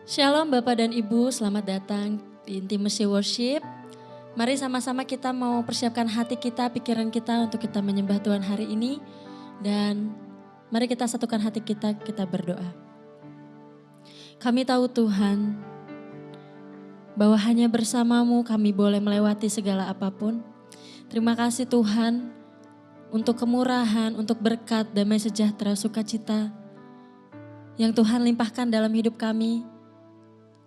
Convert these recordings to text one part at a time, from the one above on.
Shalom Bapak dan Ibu, selamat datang di Intimacy Worship. Mari sama-sama kita mau persiapkan hati kita, pikiran kita untuk kita menyembah Tuhan hari ini. Dan mari kita satukan hati kita, kita berdoa. Kami tahu Tuhan, bahwa hanya bersamamu kami boleh melewati segala apapun. Terima kasih Tuhan untuk kemurahan, untuk berkat, damai sejahtera, sukacita yang Tuhan limpahkan dalam hidup kami.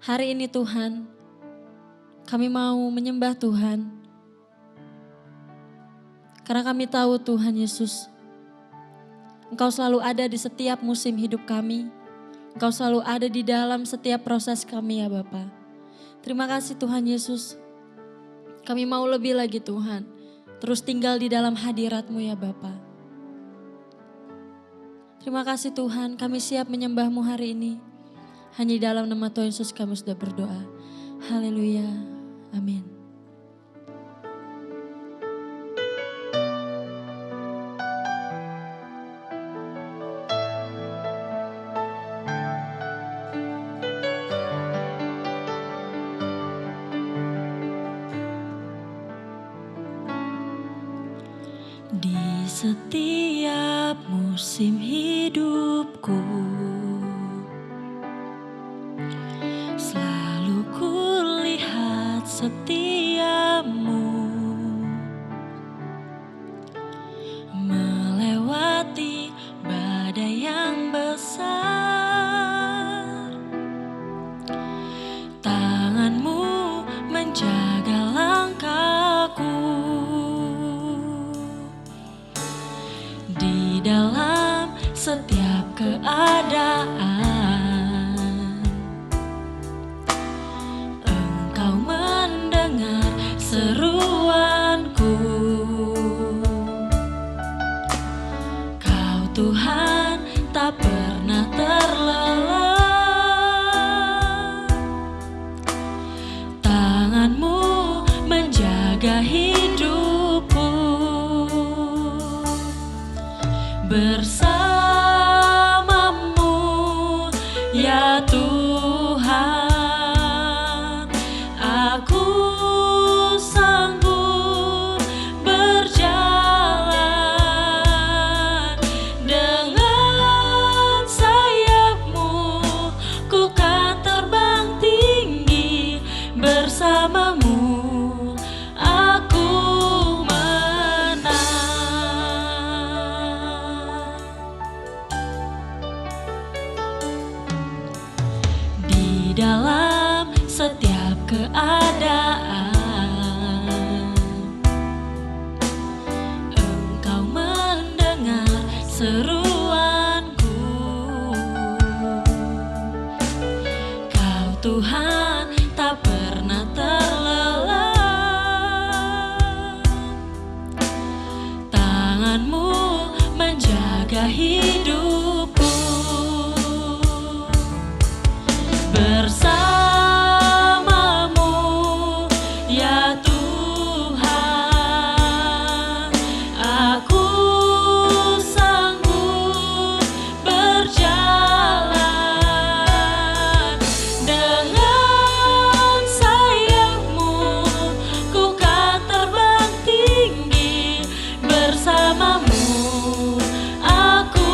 Hari ini Tuhan, kami mau menyembah Tuhan. Karena kami tahu Tuhan Yesus, Engkau selalu ada di setiap musim hidup kami. Engkau selalu ada di dalam setiap proses kami ya Bapa. Terima kasih Tuhan Yesus. Kami mau lebih lagi Tuhan, terus tinggal di dalam hadirat-Mu ya Bapa. Terima kasih Tuhan, kami siap menyembah-Mu hari ini. Hanya di dalam nama Tuhan Yesus kami sudah berdoa. Haleluya. Amin. Di setiap musim hidupku, selalu kulihat setiamu melewati badai yang besar. Tanganmu menjaga langkahku di dalam setiap keadaan. Engkau mendengar seruanku. Kau Tuhan tak pernah terlelah. Tanganmu menjaga hidupku. Bersamamu ya Tuhan, aku sanggup berjalan. Dengan sayap-Mu ku kan terbang tinggi. Bersamamu aku di dalam setiap keadaan. Engkau mendengar seruanku. Kau Tuhan tak pernah terlelah. Tangan-Mu menjaga hidupku. Bersamamu ya Tuhan, aku sanggup berjalan. Dengan sayap-Mu ku kan terbang tinggi. Bersamamu aku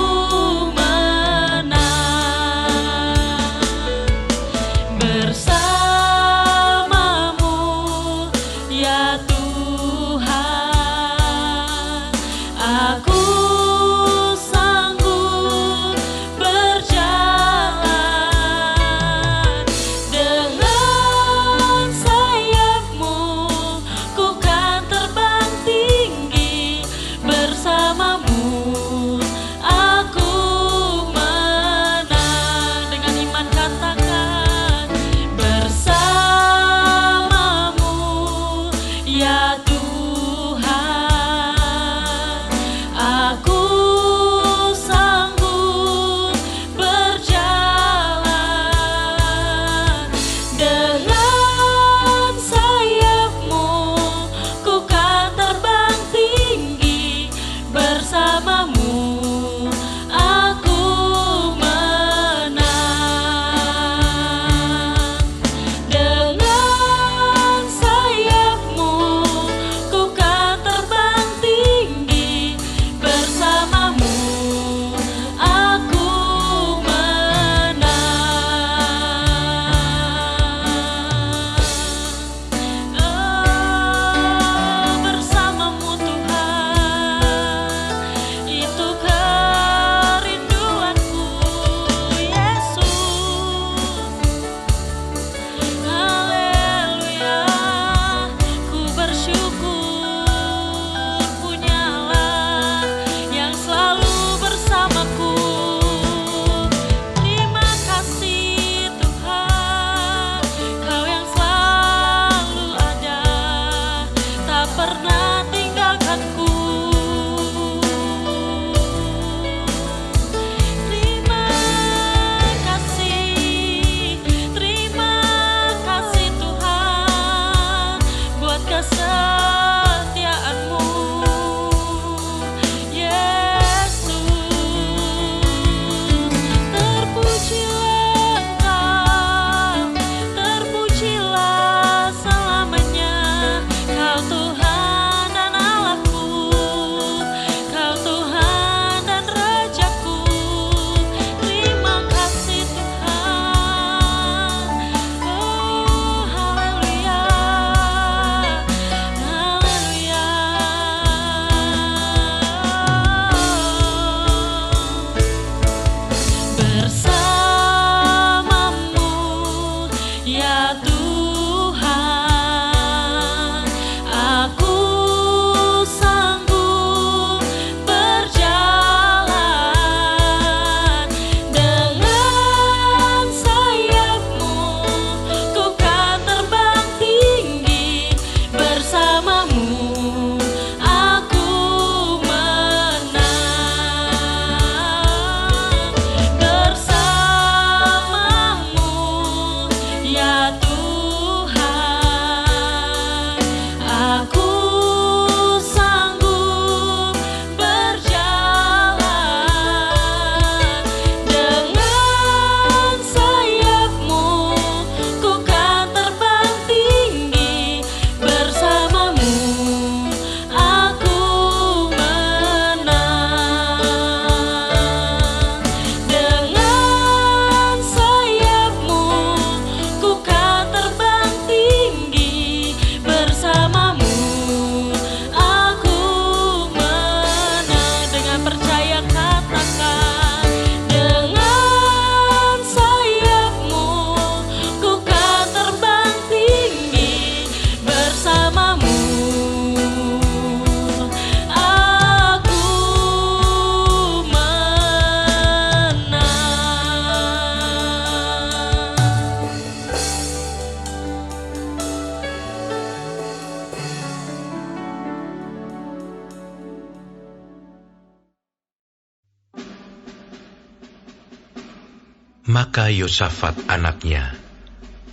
Maka Yosafat anaknya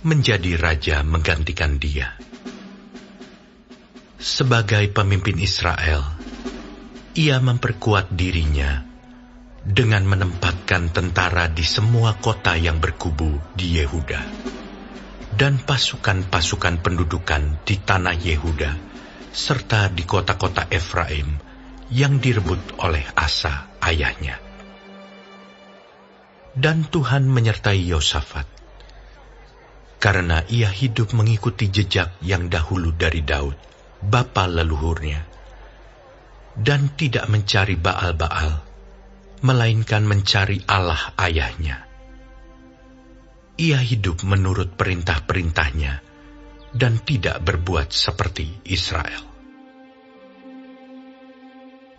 menjadi raja menggantikan dia. Sebagai pemimpin Israel, ia memperkuat dirinya dengan menempatkan tentara di semua kota yang berkubu di Yehuda dan pasukan-pasukan pendudukan di tanah Yehuda serta di kota-kota Efraim yang direbut oleh Asa ayahnya. Dan Tuhan menyertai Yosafat, karena ia hidup mengikuti jejak yang dahulu dari Daud, bapa leluhurnya, dan tidak mencari Baal-Baal, melainkan mencari Allah ayahnya. Ia hidup menurut perintah-perintahnya, dan tidak berbuat seperti Israel.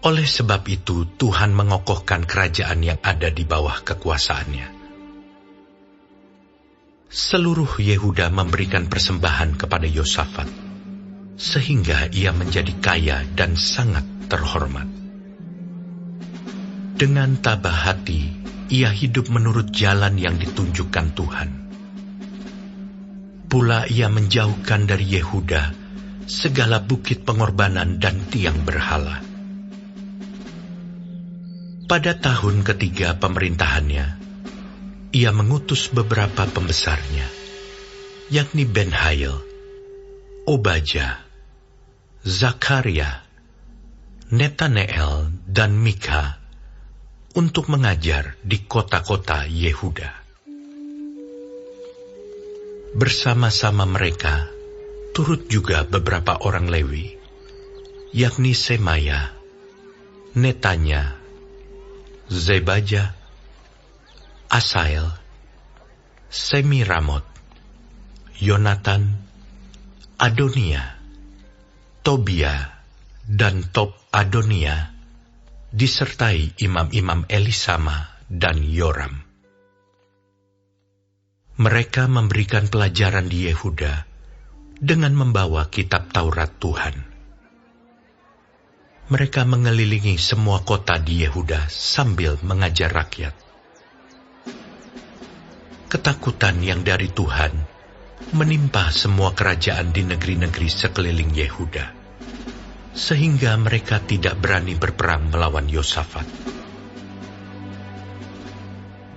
Oleh sebab itu, Tuhan mengokohkan kerajaan yang ada di bawah kekuasaannya. Seluruh Yehuda memberikan persembahan kepada Yosafat, sehingga ia menjadi kaya dan sangat terhormat. Dengan tabah hati, ia hidup menurut jalan yang ditunjukkan Tuhan. Pula ia menjauhkan dari Yehuda segala bukit pengorbanan dan tiang berhala. Pada tahun ketiga pemerintahannya, ia mengutus beberapa pembesarnya, yakni Ben-Hail, Obadja, Zakaria, Netaneel, dan Mika, untuk mengajar di kota-kota Yehuda. Bersama-sama mereka, turut juga beberapa orang Lewi, yakni Semaya, Netanya, Zebaja, Asael, Semiramot, Yonatan, Adonia, Tobia, dan Tob Adonia, disertai imam-imam Elisama dan Yoram. Mereka memberikan pelajaran di Yehuda dengan membawa kitab Taurat Tuhan. Mereka mengelilingi semua kota di Yehuda sambil mengajar rakyat. Ketakutan yang dari Tuhan menimpa semua kerajaan di negeri-negeri sekeliling Yehuda, sehingga mereka tidak berani berperang melawan Yosafat.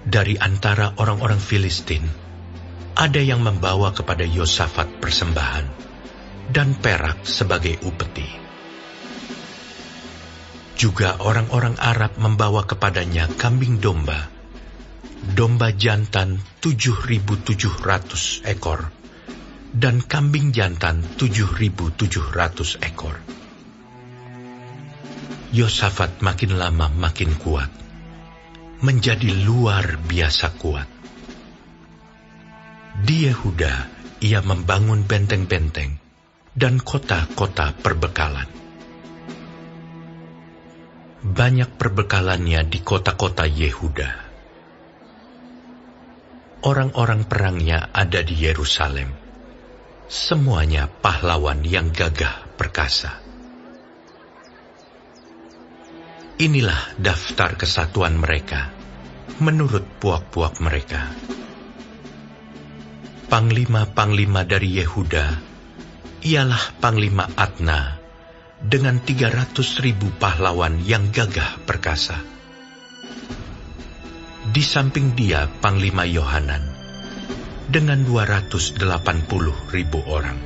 Dari antara orang-orang Filistin, ada yang membawa kepada Yosafat persembahan dan perak sebagai upeti. Juga orang-orang Arab membawa kepadanya kambing domba, domba jantan 7.700 ekor, dan kambing jantan 7.700 ekor. Yosafat makin lama makin kuat, menjadi luar biasa kuat. Di Yehuda, ia membangun benteng-benteng dan kota-kota perbekalan. Banyak perbekalannya di kota-kota Yehuda. Orang-orang perangnya ada di Yerusalem. Semuanya pahlawan yang gagah perkasa. Inilah daftar kesatuan mereka, menurut puak-puak mereka. Panglima-panglima dari Yehuda ialah Panglima Adna, dengan 300.000 pahlawan yang gagah perkasa. Di samping dia Panglima Yohanan, dengan 280.000 orang.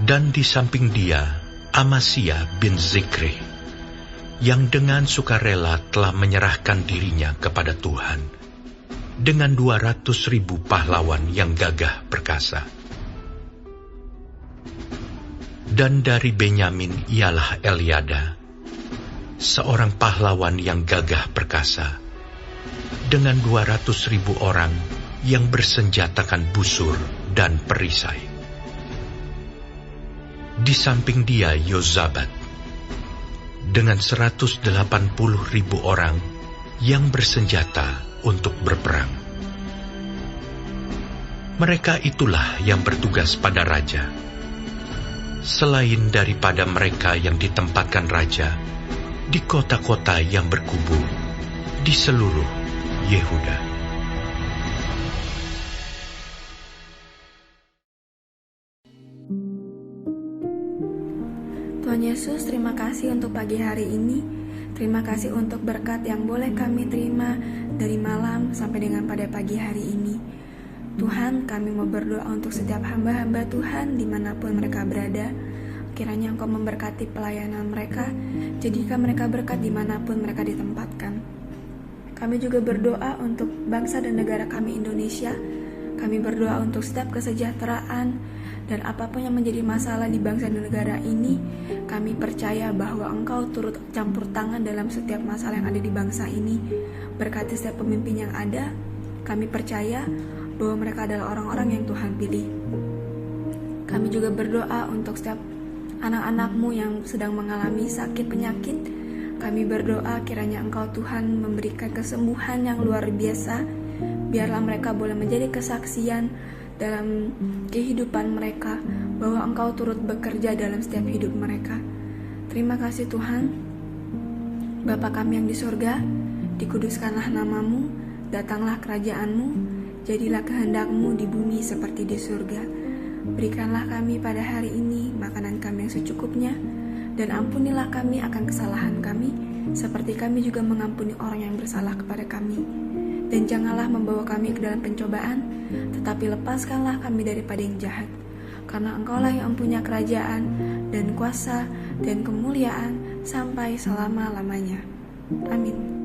Dan di samping dia Amasya bin Zikri, yang dengan sukarela telah menyerahkan dirinya kepada Tuhan, dengan 200.000 pahlawan yang gagah perkasa. Dan dari Benyamin ialah Eliada, seorang pahlawan yang gagah perkasa, dengan 200.000 orang yang bersenjatakan busur dan perisai. Di samping dia Yozabat, dengan 180.000 orang yang bersenjata untuk berperang. Mereka itulah yang bertugas pada raja, selain daripada mereka yang ditempatkan raja di kota-kota yang berkubu di seluruh Yehuda. Tuhan Yesus, terima kasih untuk pagi hari ini. Terima kasih untuk berkat yang boleh kami terima dari malam sampai dengan pada pagi hari ini. Tuhan, kami mau berdoa untuk setiap hamba-hamba Tuhan dimanapun mereka berada. Kiranya Engkau memberkati pelayanan mereka, jadikan mereka berkat dimanapun mereka ditempatkan. Kami juga berdoa untuk bangsa dan negara kami Indonesia. Kami berdoa untuk setiap kesejahteraan dan apapun yang menjadi masalah di bangsa dan negara ini. Kami percaya bahwa Engkau turut campur tangan dalam setiap masalah yang ada di bangsa ini. Berkati setiap pemimpin yang ada. Kami percaya bahwa mereka adalah orang-orang yang Tuhan pilih. Kami juga berdoa untuk setiap anak-anak-Mu yang sedang mengalami sakit penyakit. Kami berdoa kiranya Engkau Tuhan memberikan kesembuhan yang luar biasa. Biarlah mereka boleh menjadi kesaksian dalam kehidupan mereka bahwa Engkau turut bekerja dalam setiap hidup mereka. Terima kasih Tuhan. Bapa kami yang di surga, dikuduskanlah nama-Mu, datanglah kerajaan-Mu, jadilah kehendak-Mu di bumi seperti di surga. Berikanlah kami pada hari ini makanan kami yang secukupnya, dan ampunilah kami akan kesalahan kami, seperti kami juga mengampuni orang yang bersalah kepada kami. Dan janganlah membawa kami ke dalam pencobaan, tetapi lepaskanlah kami daripada yang jahat. Karena Engkaulah yang punya kerajaan, dan kuasa, dan kemuliaan, sampai selama-lamanya. Amin.